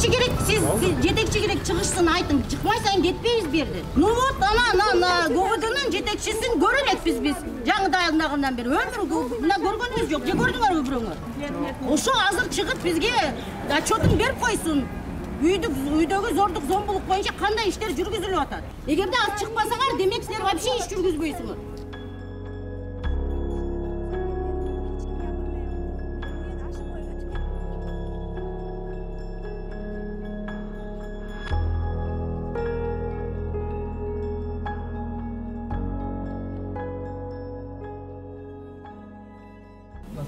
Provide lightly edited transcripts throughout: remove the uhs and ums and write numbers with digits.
жетекчи керек, сиз жетекчи керек чыгышсын айтың. Чыкмай сайын кетпейбиз бу жерден. Ну вот, ана ГУВДнын жетекчисин көрө элекпиз биз. Жаңыдагынан бери өмүр мына көргөнүбүз жок. Же көрдүңөрбү бирөөңөр? Ошо азыр чыгып бизге отчетун берип койсун. Үйдөгү зордук зомбулук боюнча кандай иштер жүргүзүлүп атат. Эгерде аз чыкпасаңар, демек силер вообще иш жүргүзбөйсүңөр.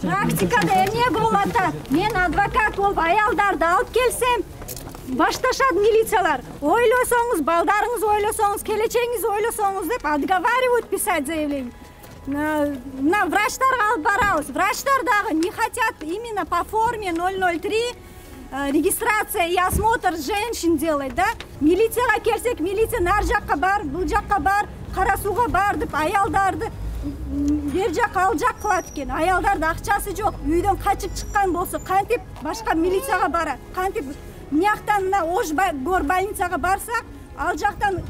Практикада эмне болуп атат? Мен адвокат болуп аялдарды алып келсем, башташат милициялар. Ойлосоңуз, балдарыңыз ойлосоңуз, келечегиңизди ойлосоңуз деп отговаривают писать заявление. На врачтарга алып барабыз. Врачтар дагы не хотят именно по форме 003 регистрация и осмотр женщин делать, да? Милицияга келсек, милиция нар жакка бар, бул жакка бар, кара сууга бар деп аялдарды бер жак ал жак кылат экен. Аялдардын акчасы жок. Үйдөн качып чыккан болсо, кантип башка милицияга барат? Кантип мияктан мына Ош горбольницага барсак, ал жактан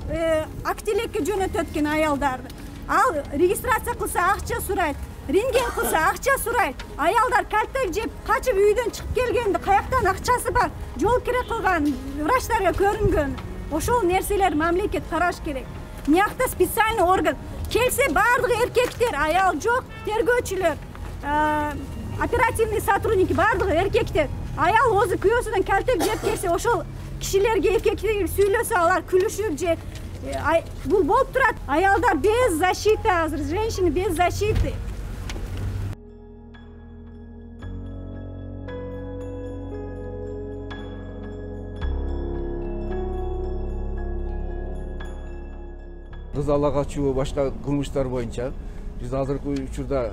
актилекке жөнөтөт экен аялдарды. Ал регистрация кылса акча сурайт, рентген кылса акча сурайт. Аялдар кальтек жеп, качып үйдөн чыгып келгенде каяктан акчасы бар? Жол кире кылган, врачтарга көрүнгөн. Ошол нерселер мамлекет караш керек. Миякта специальный орган келсе бардыгы эркектер, аял жок, тергөөчүлөр, оперативный сотрудники бардыгы эркектер. Аял өзү күйөөсүнөн кальтек жеп келсе, ошол кишилерге эркектер сүйлөсө алар күлүшүп же бул болуп турат. Аялдар без защиты азыр, женщины без защиты. Кыз ала качуу, башка кылмыштар боюнча биз азыркы учурда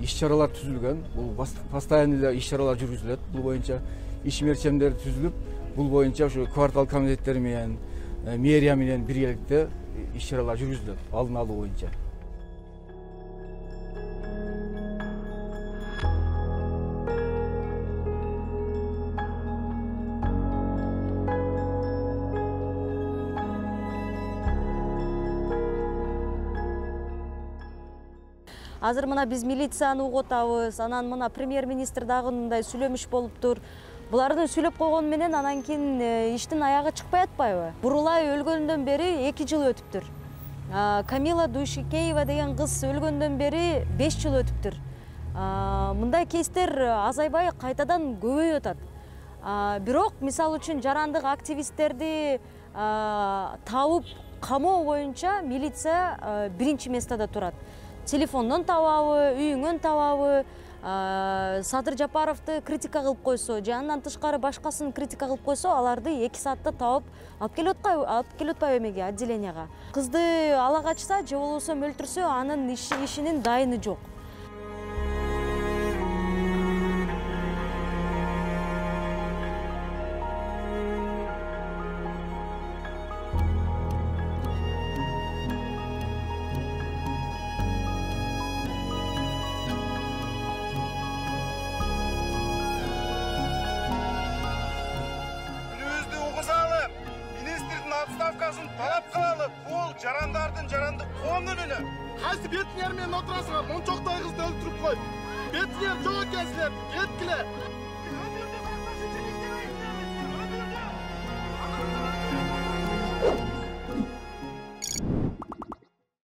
иш-чаралар түзүлгөн. Бул постоянный иш-чаралар жүргүзүлөт. Бул боюнча иш-мерчемдер түзүлүп, бул боюнча ушу квартал комитеттери менен, мэрия менен биргеликте иш-чаралар жүргүзүлөт, алдын алуу боюнча. Азыр мына биз милицияны угутабыз, анан мына премьер-министр дагы мындай сүйлөмүш болуптур. Булардын сүйлөп койгону менен анан кийин иштин аягы чыкпай атпайбы? Бурулай өлгөндөн бери 2 жыл өтүптүр. Камила Дуйшикеева деген кыз өлгөндөн бери 5 жыл өтүптүр. Мындай кейстер азайбай кайтадан көбөйүп атат. Бирок мисалы үчүн жарандык активисттерди табып камоо боюнча милиция биринчи местада турат. Телефондон табабы, үйүңөн табабы, Садыр Жапаровду критика кылып койсо, же андан тышкары башкасын критика кылып койсо, аларды 2 саатта табып алып келип атпайбы эмеге, отделенияга. Кызды ала качса, же болбосо өлтүрсө, анын ишинин дайыны жок. Отставкасын талап кылалы, бул жарандык коомдун эле. Кайсы бетиңер менен отурасыңар, мончоктой кызды өлтүрүп коюп. Бетиңер жок экенсиңер, кеткиле.